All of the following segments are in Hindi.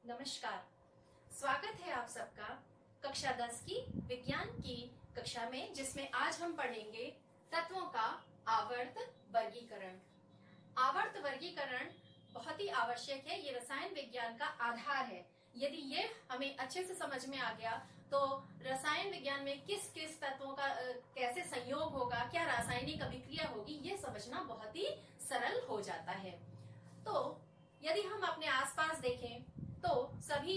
नमस्कार। स्वागत है आप सबका कक्षा 10 की विज्ञान की कक्षा में, जिसमें आज हम पढ़ेंगे तत्वों का आवर्त वर्गीकरण। आवर्त वर्गीकरण बहुत ही आवश्यक है, ये रसायन विज्ञान का आधार है। यदि ये हमें अच्छे से समझ में आ गया तो रसायन विज्ञान में किस किस तत्वों का कैसे संयोग होगा, क्या रासायनिक अभिक्रिया होगी, ये समझना बहुत ही सरल हो जाता है। तो यदि हम अपने आसपास देखें तो सभी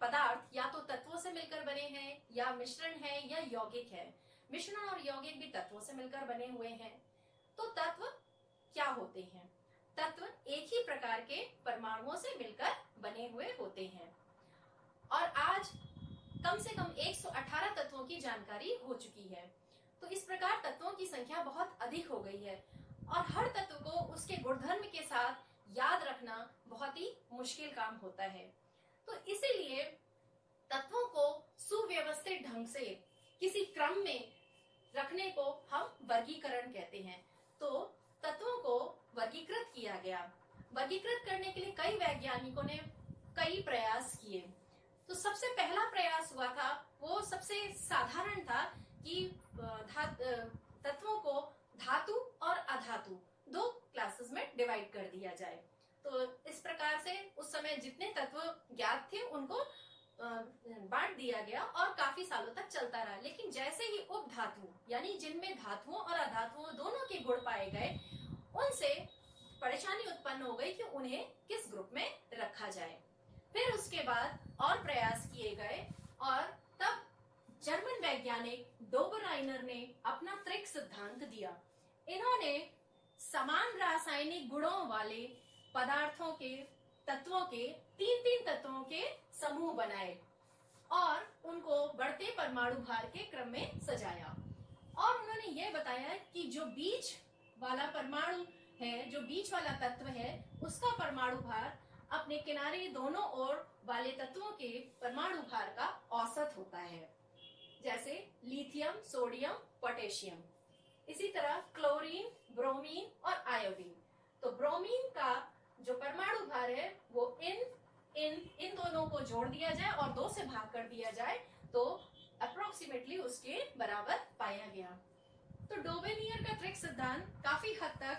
पदार्थ या तो तत्वों से मिलकर बने हैं, या मिश्रण है, या यौगिक है। मिश्रण और यौगिक भी तत्वों से मिलकर बने हुए हैं। तो तत्व क्या होते हैं? तत्व एक ही प्रकार के परमाणुओं से मिलकर बने हुए होते हैं। और आज कम से कम 118 तत्वों की जानकारी हो चुकी है। तो इस प्रकार तत्वों की संख्या बहुत अधिक हो गई है और हर तत्व को उसके गुणधर्म के साथ याद रखना बहुत ही मुश्किल काम होता है। तो इसीलिए तत्वों को सुव्यवस्थित ढंग से किसी क्रम में रखने को हम वर्गीकरण कहते हैं। तो तत्वों को वर्गीकृत किया गया। वर्गीकृत करने के लिए कई वैज्ञानिकों ने कई प्रयास किए। तो सबसे पहला प्रयास हुआ था, वो सबसे साधारण था कि तत्वों को धातु और अधातु दो क्लासेस में डिवाइड कर दिया जाए। तो इस प्रकार से उस समय जितने तत्व ज्ञात थे उनको बांट दिया गया और काफी सालों तक चलता रहा। लेकिन जैसे ही उपधातु यानी जिनमें धातुओं और अधातुओं दोनों के गुण पाए गए, उनसे परेशानी उत्पन्न हो गई कि उन्हें किस ग्रुप में रखा जाए। फिर उसके बाद और प्रयास किए गए और तब जर्मन वैज्ञानिक डोबराइनर ने अपना त्रिक सिद्धांत दिया। इन्होंने समान रासायनिक गुणों वाले पदार्थों के तत्वों के तीन तीन तत्वों के समूह बनाए और उनको बढ़ते परमाणु भार के क्रम में सजाया। और उन्होंने ये बताया कि जो बीच वाला परमाणु है, जो बीच वाला तत्व है, उसका परमाणु भार अपने किनारे दोनों ओर वाले तत्वों के परमाणु भार का औसत होता है। जैसे लिथियम, सोडियम, पोटेशियम। इसी तरह क्लोरीन, ब्रोमीन और आयोडीन। तो ब्रोमीन का जो परमाणु भार है वो इन दोनों को जोड़ दिया जाए और 2 से भाग कर दिया जाए तो अप्रोक्सीमेटली उसके बराबर पाया गया। तो डोबेनियर का त्रिक सिद्धांत काफी हद तक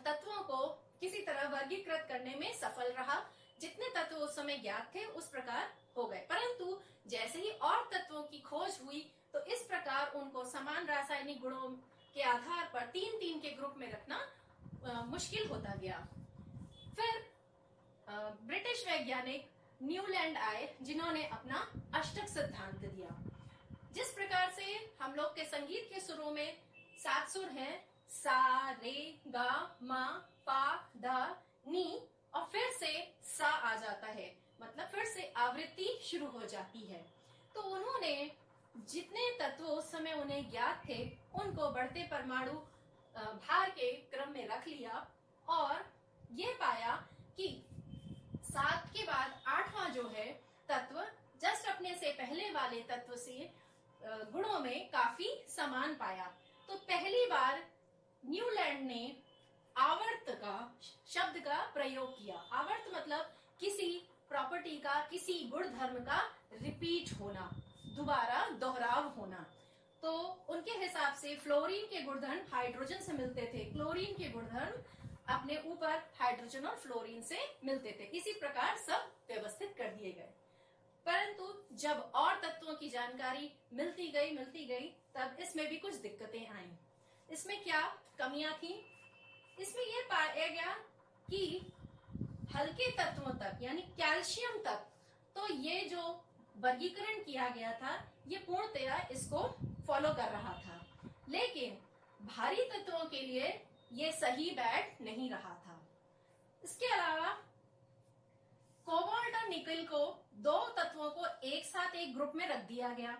तत्वों को किसी तरह वर्गीकृत करने में सफल रहा। जितने तत्व उस समय ज्ञात थे उस प्रकार हो गए, परंतु जैसे ही और तत्वों की खोज हुई तो इस प्रकार उनको समान रासायनिक गुणों के आधार पर तीन तीन के ग्रुप में रखना मुश्किल होता गया। फिर ब्रिटिश वैज्ञानिक न्यूलैंड आए, जिन्होंने अपना अष्टक सिद्धांत दिया। जिस प्रकार से हम लोग के संगीत के सुरों में 7 सुर हैं, सा, रे, गा, मा, पा, धा, नी, और फिर से सा आ जाता है, मतलब फिर से आवृत्ति शुरू हो जाती है। तो उन्होंने जितने तत्व उस समय उन्हें ज्ञात थे उनको बढ़ते परमाणु भार के क्रम में रख लिया और ये पाया कि 7 के बाद 8वां जो है तत्व जस्ट अपने से पहले वाले तत्व से गुणों में काफी समान पाया। तो पहली बार न्यूलैंड ने आवर्त का शब्द का प्रयोग किया। आवर्त मतलब किसी प्रॉपर्टी का, किसी गुण धर्म का रिपीट होना, दोबारा दोहराव होना। तो उनके हिसाब से फ्लोरीन के गुणधर्म हाइड्रोजन से मिलते थे, क्लोरीन के गुणधर्म अपने ऊपर हाइड्रोजन और फ्लोरीन से मिलते थे। इसी प्रकार सब व्यवस्थित कर दिए गए। परंतु जब और तत्वों की जानकारी मिलती गई तब इसमें भी कुछ दिक्कतें आई। इसमें क्या कमियां थी? इसमें यह पाया गया कि हल्के तत्वों तक यानी कैल्शियम तक तो ये जो वर्गीकरण किया गया था ये पूर्णतया इसको फॉलो कर रहा था, लेकिन भारी तत्वों के लिए ये सही बैठ नहीं रहा था। इसके अलावा कोबाल्ट और निकल को 2 तत्वों को एक साथ एक ग्रुप में रख दिया गया।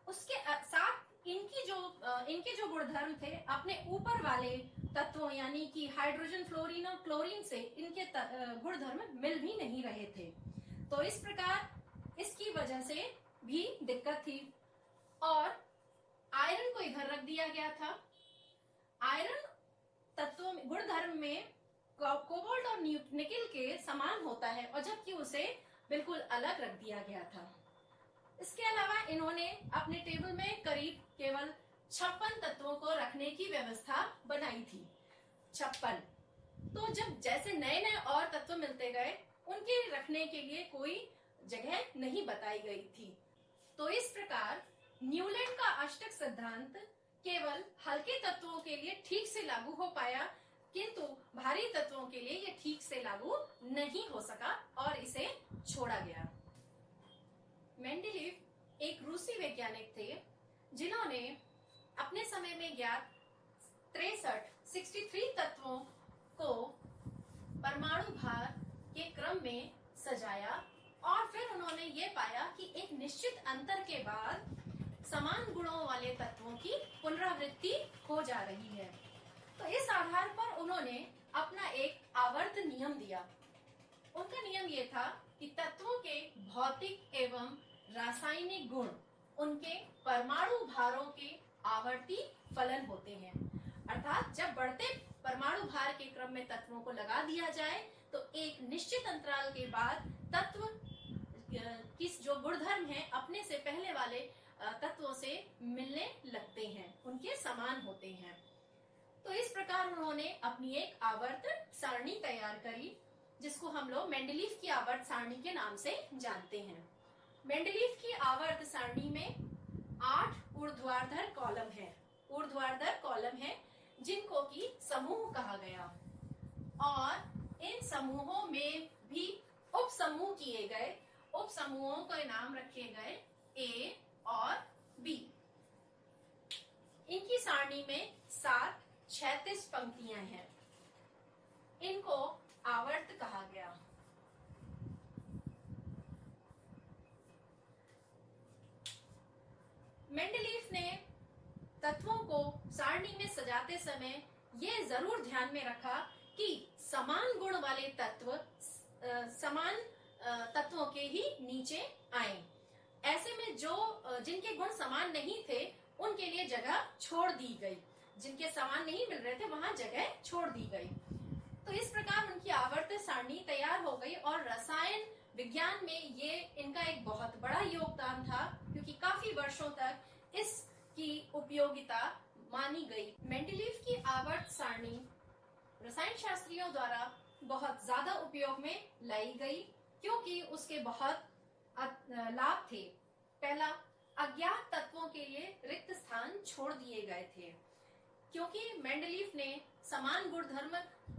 उसके साथ इनके जो गुणधर्म थे अपने ऊपर वाले तत्वों यानी कि हाइड्रोजन, फ्लोरीन और क्लोरीन से इनके गुणधर्म मिल भी नहीं रहे थे। तो इस प्रकार इसकी वजह से भी दिक्कत थी। और आयरन को इधर रख दिया गया था। आयरन तत्वों गुणधर्म में कोबाल्ट और निकेल के समान होता है, और जबकि उसे बिल्कुल अलग रख दिया गया था। इसके अलावा इन्होंने अपने टेबल में करीब केवल 56 तत्वों को रखने की व्यवस्था बनाई थी। 56। तो जब जैसे नए नए और तत्व मिलते गए, उनके रखने के लिए कोई जगह नहीं बताई गई थी। तो इस प्रकार न्यूलैंड का अष्टक सिद्धांत केवल हल्के तत्वों के लिए ठीक से लागू हो पाया, किंतु भारी तत्वों के लिए यह ठीक से लागू नहीं हो सका और इसे छोड़ा गया। मेंडेलीव एक रूसी वैज्ञानिक थे जिन्होंने अपने समय में ज्ञात 63 तत्वों को परमाणु भार के क्रम में सजाया, और फिर उन्होंने ये पाया कि एक निश्चित अंतर के बाद समान गुणों वाले तत्वों की पुनरावृत्ति हो जा रही है। तो इस आधार पर उन्होंने अपना एक आवर्त नियम दिया। उनका नियम ये था कि तत्वों के भौतिक एवं रासायनिक गुण उनके परमाणु भारों के आवर्ती फलन होते हैं। अर्थात जब बढ़ते परमाणु भार के क्रम में तत्वों को लगा दिया जाए तो एक निश्चित अंतराल के बाद तत्व की जो गुणधर्म है अपने से पहले वाले तत्वों से मिलने लगते हैं, उनके समान होते हैं। तो इस प्रकार उन्होंने अपनी एक आवर्त सारणी तैयार करी, जिसको हम लोग मेंडेलीव की आवर्त सारणी के नाम से जानते हैं। मेंडेलीव की आवर्त सारणी में 8 ऊर्ध्वाधर कॉलम है जिनको कि समूह कहा गया, और इन समूहों में भी उप समूह किए गए। उप समूहों के नाम रखे गए ए और बी। इनकी सारणी में 7 36 पंक्तियां हैं। इनको आवर्त कहा गया। मेंडेलीव ने तत्वों को सारणी में सजाते समय ये जरूर ध्यान में रखा कि समान गुण वाले तत्व समान तत्वों के ही नीचे आए। ऐसे में जो जिनके गुण समान नहीं थे उनके लिए जगह छोड़ दी गई, जिनके समान नहीं मिल रहे थे वहां जगह छोड़ दी गई। तो इस प्रकार उनकी आवर्त सारणी तैयार हो गई, और रसायन विज्ञान में ये इनका एक बहुत बड़ा योगदान था, क्योंकि काफी वर्षों तक इसकी उपयोगिता मानी गई। मेंडेलीव की आवर्त सारणी रसायन शास्त्रियों द्वारा बहुत ज्यादा उपयोग में लाई गई, क्योंकि उसके बहुत लाभ थे। पहला, अज्ञात तत्वों के लिए रिक्त स्थान छोड़ दिए गए थे, क्योंकि मेंडेलीव ने समान गुणधर्म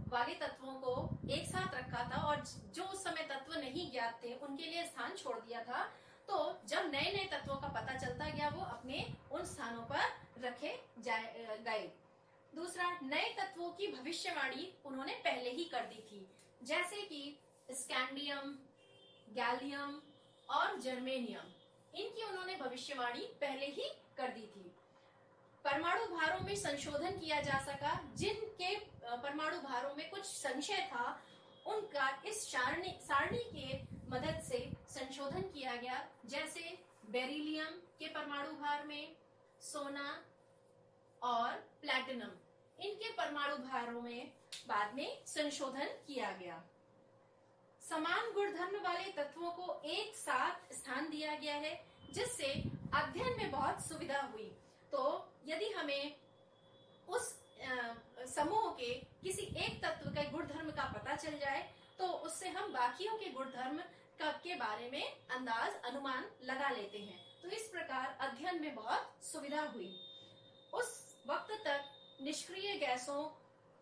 वाले तत्वों को एक साथ रखा था और जो उस समय तत्व नहीं ज्ञात थे उनके लिए स्थान छोड़ दिया था। तो जब नए नए तत्वों का पता चलता गया वो अपने उन स्थानों पर रखे गए। दूसरा, नए तत्वों की भविष्यवाणी उन्होंने पहले ही कर दी थी, जैसे कि स्कैंडियम, गैलियम और जर्मेनियम। इनकी उन्होंने भविष्यवाणी पहले ही कर दी थी। परमाणु भारों में संशोधन किया जा सका। जिनके परमाणु भारों में कुछ संशय था उनका इस सारणी के मदद से संशोधन किया गया, जैसे बेरिलियम के परमाणु भार में, सोना और प्लैटिनम, इनके परमाणु भारों में बाद में संशोधन किया गया। समान गुणधर्म वाले तत्वों को एक साथ स्थान दिया गया है, जिससे अध्ययन में बहुत सुविधा हुई। तो यदि हमें उस समूह के किसी एक तत्व के गुणधर्म का पता चल जाए तो उससे हम बाकियों के गुणधर्म के बारे में अनुमान लगा लेते हैं। तो इस प्रकार अध्ययन में बहुत सुविधा हुई। उस वक्त तक निष्क्रिय गैसों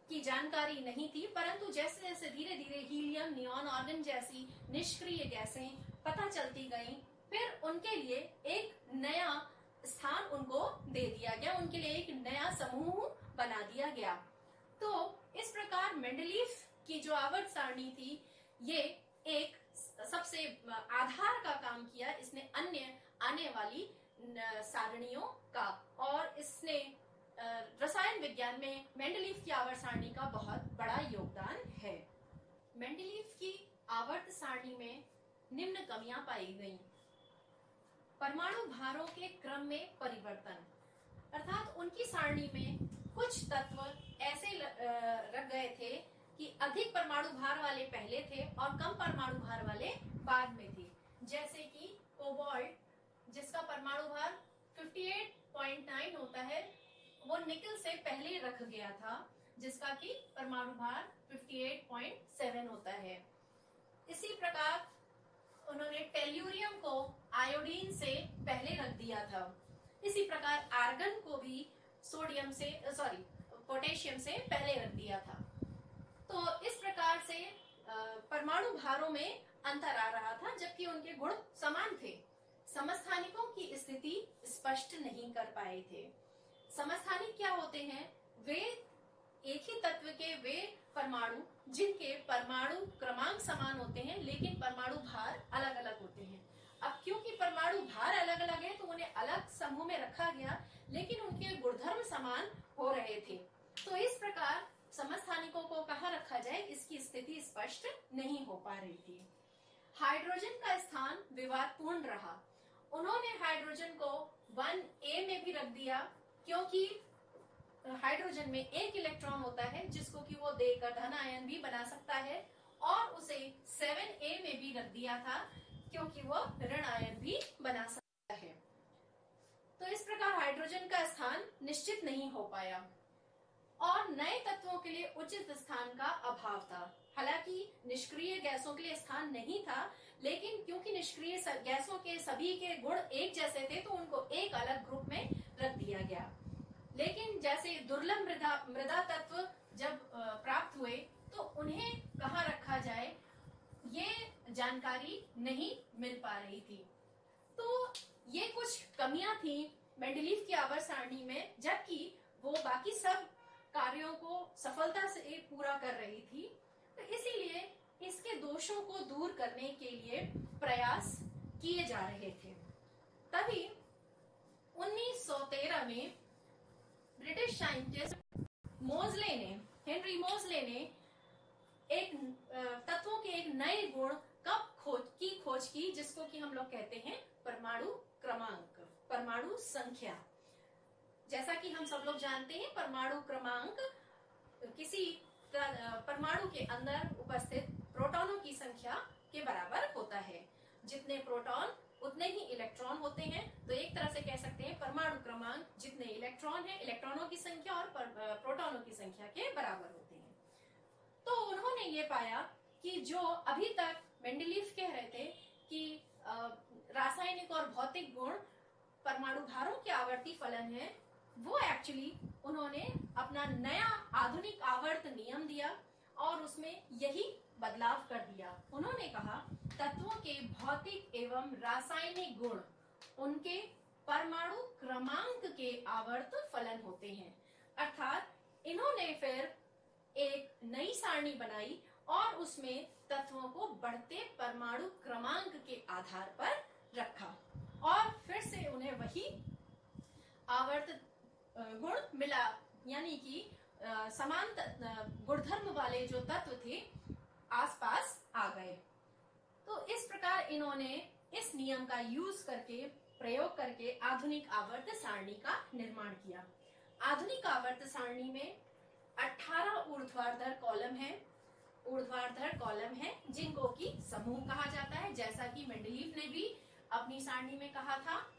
की जानकारी नहीं थी, परंतु जैसे जैसे धीरे धीरे हीलियम, नियॉन, आर्गन जैसी निष्क्रिय गैसें पता चलती गईं, फिर उनके लिए एक नया स्थान उनको दे दिया गया, उनके लिए एक नया समूह बना दिया गया। तो इस प्रकार मेंडेलीव की जो आवर्त सारणी थी ये एक सबसे आधार का काम किया इसने अन्य आने वाली सारणियों का, और इसने रसायन विज्ञान में मेंडेलीव की आवर्त सारणी का बहुत बड़ा योगदान है। मेंडेलीव की आवर्त सारणी में निम्न कमियां पाई गईं। परमाणु भारों के क्रम में परिवर्तन, अर्थात उनकी सारणी में कुछ तत्व ऐसे रख गए थे कि अधिक परमाणु भार वाले पहले थे और कम परमाणु भार वाले बाद में थे। जैसे कि कोबाल्ट जिसका परमाणु भार 58.9 होता है, वो निकल से पहले रख गया था जिसका कि परमाणु भार 58.7 होता है। इसी प्रकार उन्होंने टेल्यूरियम को आयोडीन से पहले रख दिया था। इसी प्रकार आर्गन को भी पोटेशियम से पहले रख दिया था। तो इस प्रकार से परमाणु भारों में अंतर आ रहा था जबकि उनके गुण समान थे। समस्थानिकों की स्थिति स्पष्ट नहीं कर पाए थे। समस्थानिक क्या होते हैं? वे एक ही तत्व के वे परमाणु जिनके परमाणु क्रमांक समान होते हैं लेकिन परमाणु भार अलग अलग होते हैं। अब क्योंकि परमाणु भार अलग अलग है तो उन्हें अलग समूह में रखा गया लेकिन उनके गुणधर्म समान हो रहे थे। तो इस प्रकार समस्थानिकों को कहाँ रखा जाए इसकी स्थिति स्पष्ट नहीं हो पा रही थी। हाइड्रोजन का स्थान विवादपूर्ण रहा। उन्होंने हाइड्रोजन को 1a में भी रख दिया क्योंकि हाइड्रोजन में एक इलेक्ट्रॉन होता है जिसको कि वो देकर धन आयन भी बना सकता है, और उसे 7a में भी रख दिया था क्योंकि वो ऋण आयन भी बना सकता है। तो इस प्रकार हाइड्रोजन का स्थान निश्चित नहीं हो पाया और नए तत्वों के लिए उचित स्थान का अभाव था। हालांकि निष्क्रिय गैसों के लिए स्थान नहीं था, लेकिन क्योंकि निष्क्रिय गैसों के सभी के गुण एक जैसे थे तो उनको एक अलग ग्रुप में रख दिया गया। लेकिन जैसे दुर्लभ मृदा तत्व जब प्राप्त हुए तो उन्हें कहाँ रखा जाए ये जानकारी नहीं मिल पा रही थी। तो ये कुछ कमियां थी मेंडलीव की आवर्त सारणी में, जबकि वो बाकी सब कार्यों को सफलता से पूरा कर रही थी। तो इसीलिए इसके दोषों को दूर करने के लिए प्रयास किए जा रहे थे। तभी 1913 में ब्रिटिश साइंटिस्ट हेनरी मोजले ने एक तत्वों के एक नए गुण की खोज की जिसको कि हम लोग कहते हैं परमाणु क्रमांक, परमाणु संख्या। जैसा कि हम सब लोग जानते हैं परमाणु क्रमांक किसी परमाणु के अंदर उपस्थित प्रोटॉनों की संख्या के बराबर होता है। जितने प्रोटॉन उतने ही इलेक्ट्रॉन होते हैं। तो एक तरह से कह सकते हैं परमाणु क्रमांक जितने इलेक्ट्रॉन है, इलेक्ट्रॉनों की संख्या और प्रोटॉनों की संख्या के बराबर होते हैं। तो उन्होंने ये पाया कि जो अभी तक मेंडलीव कह रहे थे कि रासायनिक और भौतिक गुण परमाणु भारों के आवर्ती फलन है, वो एक्चुअली उन्होंने अपना नया आधुनिक आवर्त नियम दिया और उसमें यही बदलाव कर दिया। उन्होंने कहा तत्वों के भौतिक एवं रासायनिक गुण उनके परमाणु क्रमांक के आवर्त फलन होते हैं। अर्थात इन्होंने फिर एक नई सारणी बनाई और उसमें तत्वों को बढ़ते परमाणु क्रमांक के आधार पर रखा और फिर से उन्हें वही आवर्त गुण मिला, यानी कि समान गुणधर्म वाले जो तत्व थे आसपास आ गए। तो इस प्रकार इन्होंने इस नियम का यूज करके प्रयोग करके आधुनिक आवर्त सारणी का निर्माण किया। आधुनिक आवर्त सारणी में 18 ऊर्ध्वाधर कॉलम है जिनको कि समूह कहा जाता है, जैसा कि मेंडलीव ने भी अपनी सारणी में कहा था,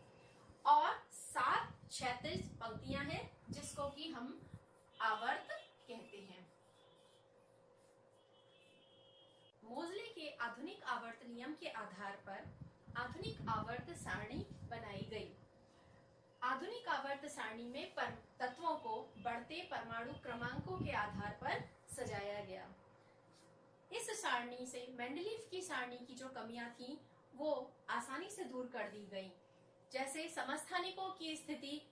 और 7 क्षैतिज पंक्तियां हैं जिसको कि हम आवर्त कहते हैं। मोजले के आधुनिक आवर्त नियम के आधार पर आधुनिक आवर्त सारणी बनाई गई। आधुनिक आवर्त सारणी में तत्वों को बढ़ते परमाणु क्रमांकों के आधार पर सजाया गया। इस सारणी से मेंडलीव की सारणी की जो कमियां थी वो आसानी से दूर कर दी गई। जैसे समस्थानिकों की स्थिति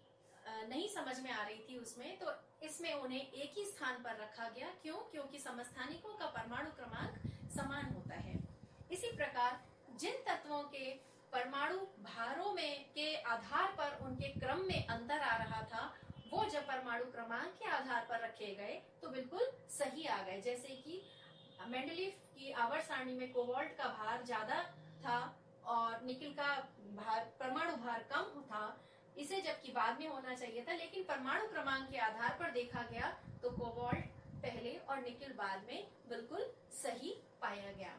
नहीं समझ में आ रही थी उसमें, तो इसमें उन्हें एक ही स्थान पर रखा गया। क्यों? क्योंकि समस्थानिकों का परमाणु क्रमांक समान होता है। इसी प्रकार जिन तत्वों के परमाणु भारों में के आधार पर उनके क्रम में अंतर आ रहा था वो जब परमाणु क्रमांक के आधार पर रखे गए तो बिल्कुल सही आ गए। जैसे कि मेंडलीव की आवर्त सारणी में कोबाल्ट का भार ज्यादा था और निकल का भार परमाणु भार कम था, इसे जबकि बाद में होना चाहिए था, लेकिन परमाणु क्रमांक के आधार पर देखा गया तो कोबाल्ट पहले और निकिल बाद में बिल्कुल सही पाया गया।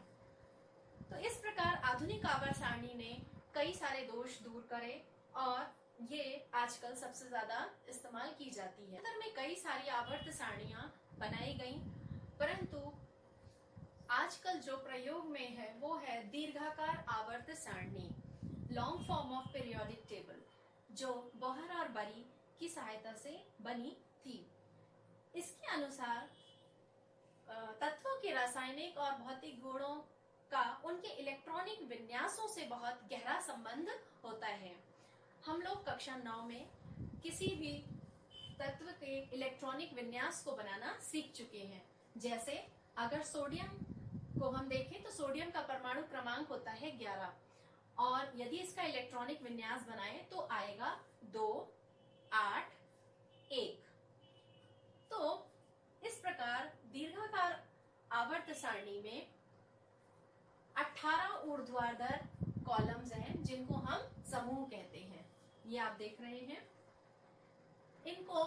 तो इस प्रकार आधुनिक आवर्त सारणी ने कई सारे दोष दूर करे और ये आजकल सबसे ज्यादा इस्तेमाल की जाती है। अंतर में कई सारी आवर्त सारणियां बनाई गई, परंतु आजकल जो प्रयोग में है वो है दीर्घाकार आवर्त सारणी, long form of periodic table, जो बोहर और बरी की सहायता से बनी थी। इसके अनुसार तत्वों के रासायनिक और भौतिक गुणों का उनके इलेक्ट्रॉनिक विन्यासों से बहुत गहरा संबंध होता है। हम लोग कक्षा 9 में किसी भी तत्व के इलेक्ट्रॉनिक विन्यास को बनाना सीख चुके हैं। जैसे अगर सोडियम को हम देखें तो सोडियम का परमाणु क्रमांक होता है 11 और यदि इसका इलेक्ट्रॉनिक विन्यास बनाएं तो आएगा 2, 8, 1। तो इस प्रकार दीर्घाकार आवर्त सारणी में 18 ऊर्ध्वाधर कॉलम्स हैं जिनको हम समूह कहते हैं। ये आप देख रहे हैं। इनको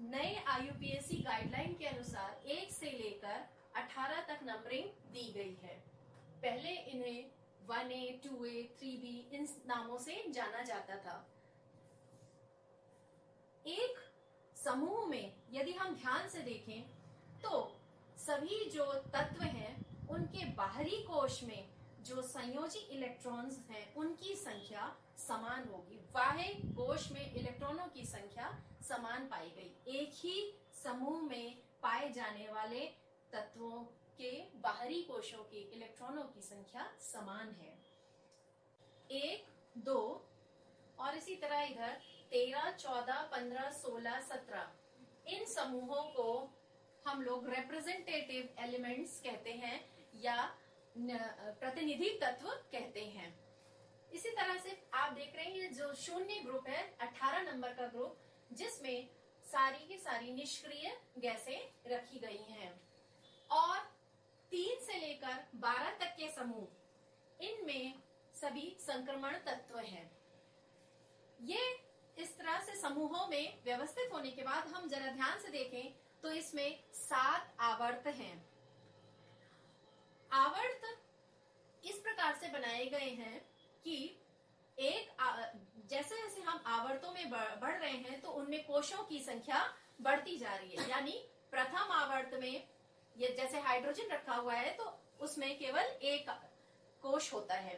नए IUPAC गाइडलाइन के अनुसार 1 से लेकर 18 तक नंबरिंग दी गई है। पहले इन्हें 1A, 2A, 3B इन नामों से जाना जाता था। एक समूह में यदि हम ध्यान से देखें तो सभी जो तत्व हैं उनके बाहरी कोश में जो संयोजी इलेक्ट्रॉन्स हैं उनकी संख्या समान होगी। बाह्य कोश में इलेक्ट्रॉनों की संख्या समान पाई गई। एक ही समूह में पाए जाने वाले तत्वों के बाहरी कोशों के इलेक्ट्रॉनों की संख्या समान है। 1, 2 और इसी तरह इधर 13, 14, 15, 16, 17 इन समूहों को हम लोग रिप्रेजेंटेटिव एलिमेंट्स कहते हैं या प्रतिनिधि तत्व कहते हैं। इसी तरह से आप देख रहे हैं जो शून्य ग्रुप है 18 नंबर का ग्रुप, जिसमें सारी की सारी निष्क्रिय गैसें रखी गई हैं और 3 से लेकर 12 तक के समूह, इनमें सभी संक्रमण तत्व हैं। ये इस तरह से समूहों में व्यवस्थित होने के बाद हम जरा ध्यान से देखें तो इसमें 7 आवर्त हैं। आवर्त इस प्रकार से बनाए गए हैं कि जैसे जैसे हम आवर्तों में बढ़ रहे हैं तो उनमें कोशों की संख्या बढ़ती जा रही है। यानी प्रथम आवर्त में ये जैसे हाइड्रोजन रखा हुआ है तो उसमें केवल एक कोश होता है।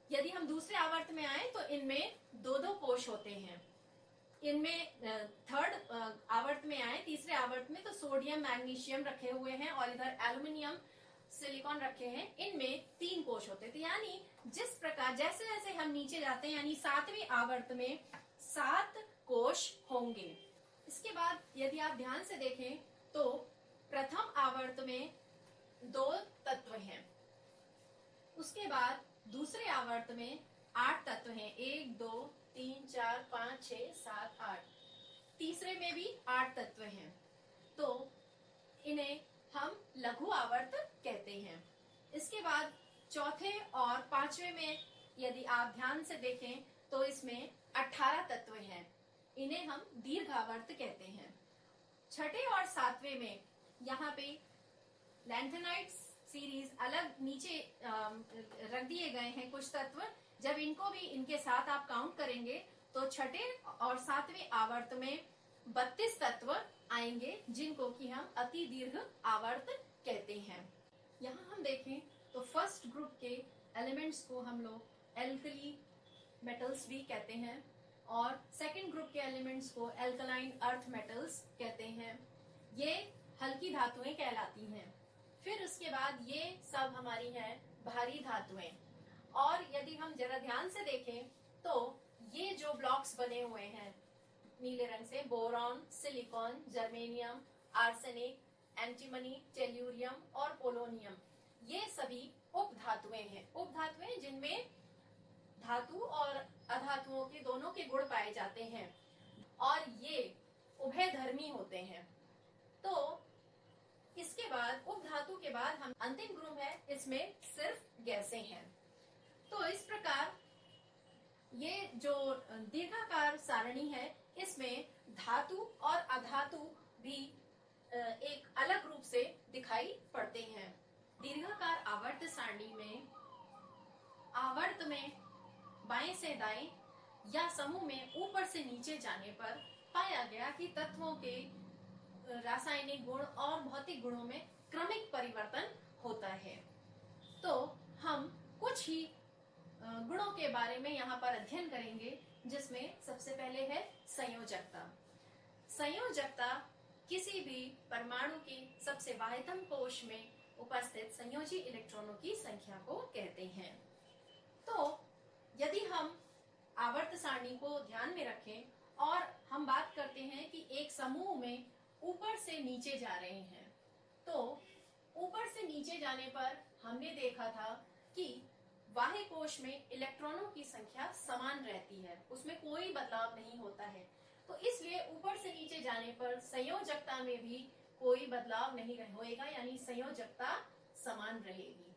यदि हम दूसरे आवर्त में आए तो इनमें 2-2 कोश होते हैं। इनमें थर्ड आवर्त में आए, तीसरे आवर्त में तो सोडियम, मैग्नीशियम रखे हुए हैं और इधर एल्युमिनियम, सिलिकॉन रखे हैं। इनमें 3 कोश होते थे। यानी जिस प्रकार जैसे जैसे हम नीचे जाते हैं यानी 7वें आवर्त में 7 कोश होंगे। इसके बाद यदि आप ध्यान से देखें तो प्रथम आवर्त में 2 तत्व हैं। उसके बाद दूसरे आवर्त में 8 तत्व हैं। 1, 2, 3, 4, 5, 6, 7, 8। तीसरे में भी 8 तत्व हैं। तो इन्हें हम लघु आवर्त कहते हैं। इसके बाद चौथे और 5वें में यदि आप ध्यान से देखें तो इसमें 18 तत्व हैं। इन्हें हम दीर्घ आवर्त कहते हैं। छठे और 7वें में यहाँ पे लैंथेनाइट सीरीज अलग नीचे रख दिए गए हैं कुछ तत्व। जब इनको भी इनके साथ आप काउंट करेंगे तो छठे और 7वें आवर्त में 32 तत्व आएंगे जिनको कि हम अति दीर्घ आवर्त कहते हैं। यहाँ हम देखें तो फर्स्ट ग्रुप के एलिमेंट्स को हम लोग एल्कली मेटल्स भी कहते हैं और सेकंड ग्रुप के एलिमेंट्स को एल्कलाइन अर्थ मेटल्स कहते हैं। ये हल्की धातुएं कहलाती हैं। फिर उसके बाद ये सब हमारी हैं भारी धातुएं। और यदि हम जरा ध्यान से देखें तो ये जो ब्लॉक्स बने हुए हैं नीले रंग से, boron, silicon, germanium, arsenic, antimony, tellurium और पोलोनियम, ये सभी उपधातुएं हैं। उपधातुएं जिनमें धातु और अधातुओं के दोनों के गुण पाए जाते हैं और ये उभयधर्मी होते हैं। तो इसके बाद उपधातु के बाद हम अंतिम ग्रुप है, इसमें सिर्फ गैसें हैं। तो इस प्रकार ये जो दीर्घाकार सारणी है इसमें धातु और अधातु भी एक अलग रूप से दिखाई पड़ते हैं। दीर्घाकार आवर्त सारणी में आवर्त में बाएं से दाएं या समूह में ऊपर से नीचे जाने पर पाया गया कि तत्वों के रासायनिक गुण और भौतिक गुणों में क्रमिक परिवर्तन होता है। तो हम कुछ ही गुणों के बारे में यहाँ पर अध्ययन करेंगे, जिसमें सबसे पहले है संयोजकता। संयोजकता किसी भी परमाणु के सबसे बाह्यतम कोश में उपस्थित संयोजी इलेक्ट्रॉनों की संख्या को कहते हैं। तो यदि हम आवर्त सारणी को ध्यान में रखें और हम बात करते हैं कि एक समूह में ऊपर से नीचे जा रहे हैं, तो ऊपर से नीचे जाने पर हमने देखा था कि बाह्य कोश में इलेक्ट्रॉनों की संख्या समान रहती है, उसमें कोई बदलाव नहीं होता है। तो इसलिए ऊपर से नीचे जाने पर संयोजकता में भी कोई बदलाव नहीं होएगा, यानी संयोजकता समान रहेगी।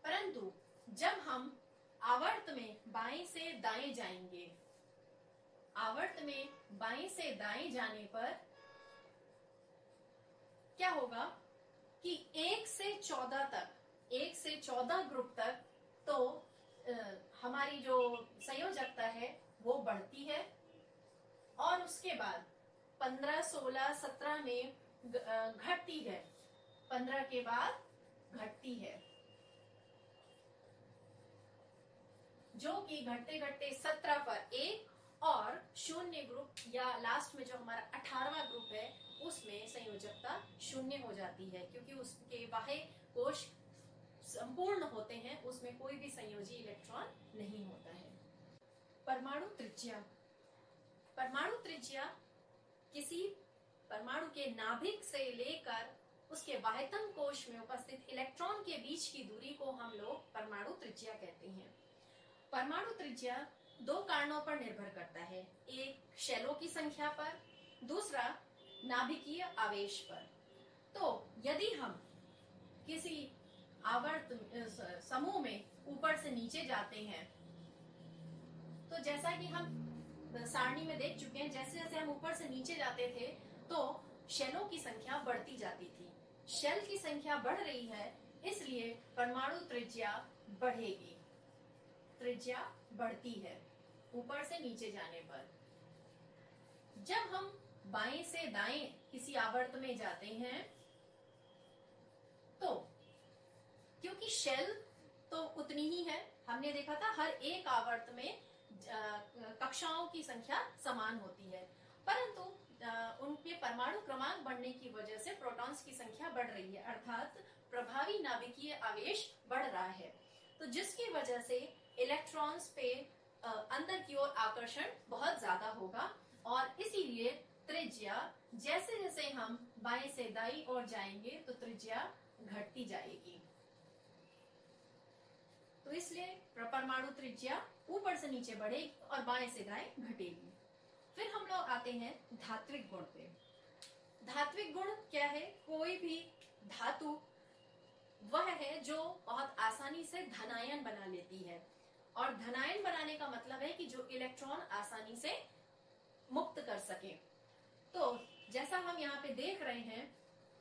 परंतु जब हम आवर्त में बाएं से दाएं जाएंगे, आवर्त में बाएं से दाएं जाने पर क्या होगा कि 1 से 14 तक, 1 से 14 ग्रुप तक तो हमारी जो संयोजकता है वो बढ़ती है, और उसके बाद 15, 16, 17 में घटती है, 15 के बाद घटती है, जो कि घटते घटते 17 पर एक और शून्य ग्रुप या लास्ट में जो हमारा 18वां ग्रुप है उसमें संयोजकता शून्य हो जाती है, क्योंकि उसके बाह्य कोश संपूर्ण होते हैं, उसमें कोई भी संयोजी इलेक्ट्रॉन नहीं होता है। परमाणु त्रिज्या। परमाणु त्रिज्या किसी परमाणु के नाभिक से लेकर उसके बाह्यतम कोश में उपस्थित इलेक्ट्रॉन के बीच की दूरी को हम लोग परमाणु त्रिज्या कहते हैं। परमाणु त्रिज्या दो कारणों पर निर्भर करता है, एक शेलों की संख्या पर, दूसरा नाभिकीय आवेश पर। तो यदि हम किसी आवर्त समूह में ऊपर से नीचे जाते हैं, तो जैसा कि हम सारणी में देख चुके हैं, जैसे जैसे हम ऊपर से नीचे जाते थे तो शेलों की संख्या बढ़ती जाती थी। शेल की संख्या बढ़ रही है, इसलिए परमाणु त्रिज्या बढ़ेगी, त्रिज्या बढ़ती है ऊपर से नीचे जाने पर। जब हम बाएं से दाएं किसी आवर्त में जाते हैं, तो क्योंकि शेल तो उतनी ही है, हमने देखा था हर एक आवर्त में कक्षाओं की संख्या समान होती है, परंतु उनके परमाणु क्रमांक बढ़ने की वजह से प्रोटॉन्स की संख्या बढ़ रही है, अर्थात प्रभावी नाभिकीय आवेश बढ़ रहा है, तो जिसकी वजह से इलेक्ट्रॉन्स पे अंदर की ओर आकर्षण बहुत ज्यादा होगा, और इसीलिए त्रिज्या जैसे जैसे हम बाएं से दाईं ओर जाएंगे तो त्रिज्या घटती जाएगी। तो इसलिए परमाणु त्रिज्या ऊपर से नीचे बढ़ेगी और बाएं से दाएं घटेगी। फिर हम लोग आते हैं धात्विक गुण पे। धात्विक गुण क्या है? कोई भी धातु वह है जो बहुत आसानी से धनायन बना लेती है, और धनायन बनाने का मतलब है कि जो इलेक्ट्रॉन आसानी से मुक्त कर सके। तो जैसा हम यहाँ पे देख रहे हैं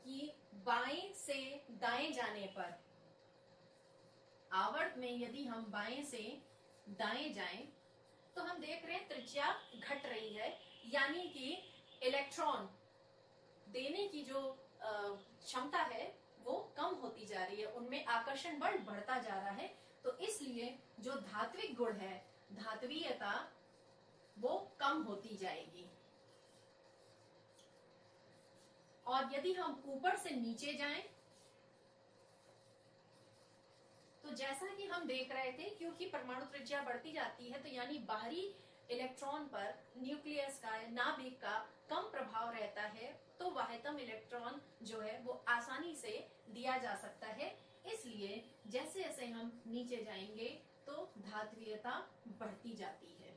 कि बाएं से दाएं जाने पर, आवर्त में यदि हम बाएं से दाएं जाएं तो हम देख रहे हैं त्रिज्या घट रही है, यानी कि इलेक्ट्रॉन देने की जो क्षमता है वो कम होती जा रही है, उनमें आकर्षण बल बढ़ता जा रहा है। तो इसलिए जो धात्विक गुण है, धात्वीयता, वो कम होती जाएगी। और यदि हम ऊपर से नीचे जाएं तो जैसा कि हम देख रहे थे, क्योंकि परमाणु त्रिज्या बढ़ती जाती है तो यानी बाहरी इलेक्ट्रॉन पर न्यूक्लियस का, नाभिक का कम प्रभाव रहता है, तो बाह्यतम इलेक्ट्रॉन जो है वो आसानी से दिया जा सकता है। इसलिए जैसे जैसे हम नीचे जाएंगे तो धात्वीयता बढ़ती जाती है।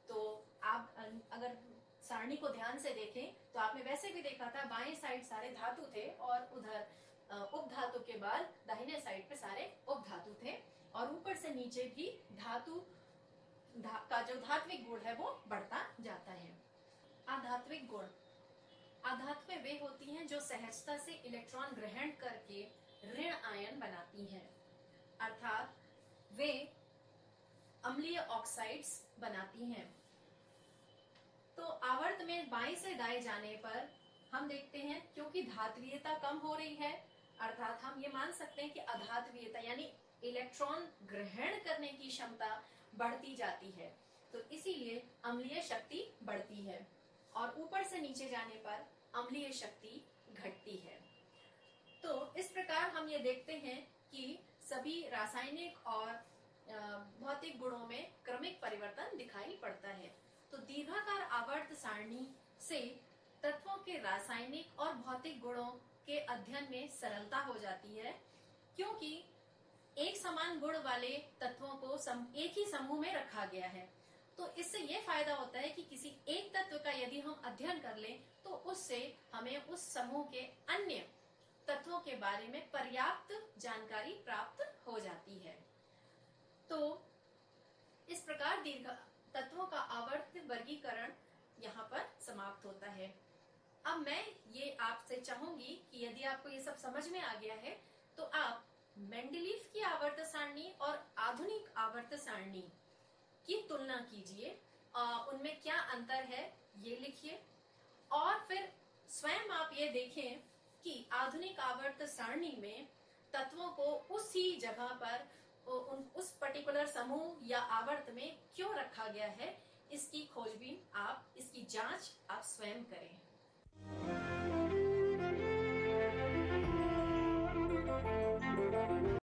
तो आप अगर सारणी को ध्यान से देखें तो आपने वैसे भी देखा था, बाएं साइड सारे धातु थे और उधर उपधातु के बाद दाहिने साइड पे सारे उपधातु थे, और ऊपर से नीचे भी धातु का जो धात्विक गुण है वो बढ़ता जाता है। आधात्विक गुण। आधात में वे होती हैं जो सहजता से इलेक्ट्रॉन ग्रहण करके ऋण आयन बनाती हैं, अर्थात वे अम्लीय ऑक्साइड्स बनाती हैं। तो आवर्त में बाएं से दाएं जाने पर हम देखते हैं क्योंकि धात्वीयता कम हो रही है, अर्थात हम ये मान सकते हैं कि अधात्वीयता यानी इलेक्ट्रॉन ग्रहण करने की क्षमता बढ़ती जाती है, तो इसीलिए अम्लीय शक्ति बढ़ती है और ऊपर से नीचे जाने पर अम्लीय शक्ति घटती है। तो इस प्रकार हम ये देखते हैं कि सभी रासायनिक और भौतिक गुणों में क्रमिक परिवर्तन दिखाई पड़ता है। तो दीर्घाकार आवर्त सारणी से तत्वों के रासायनिक और भौतिक गुणों के अध्ययन में सरलता हो जाती है, क्योंकि एक समान गुण वाले तत्वों को एक ही समूह में रखा गया है। तो इससे यह फायदा होता है कि किसी एक तत्व का यदि हम अध्ययन कर लें तो उससे हमें उस समूह के अन्य तत्वों के बारे में पर्याप्त जानकारी प्राप्त हो जाती है। तो इस प्रकार दीर्घ तत्वों का आवर्त वर्गीकरण यहाँ पर समाप्त होता है। अब मैं ये आपसे चाहूंगी कि यदि आपको ये सब समझ में आ गया है तो आप मेंडलीफ की आवर्त सारणी और आधुनिक आवर्त सारणी की तुलना कीजिए, उनमें क्या अंतर है ये लिखिए और फिर स्वयं आप ये देखें कि आधुनिक आवर्त सारणी में तत्वों को उसी जगह पर उस पर्टिकुलर समूह या आवर्त में क्यों रखा गया है, इसकी खोजबीन आप, इसकी जांच आप स्वयं करें।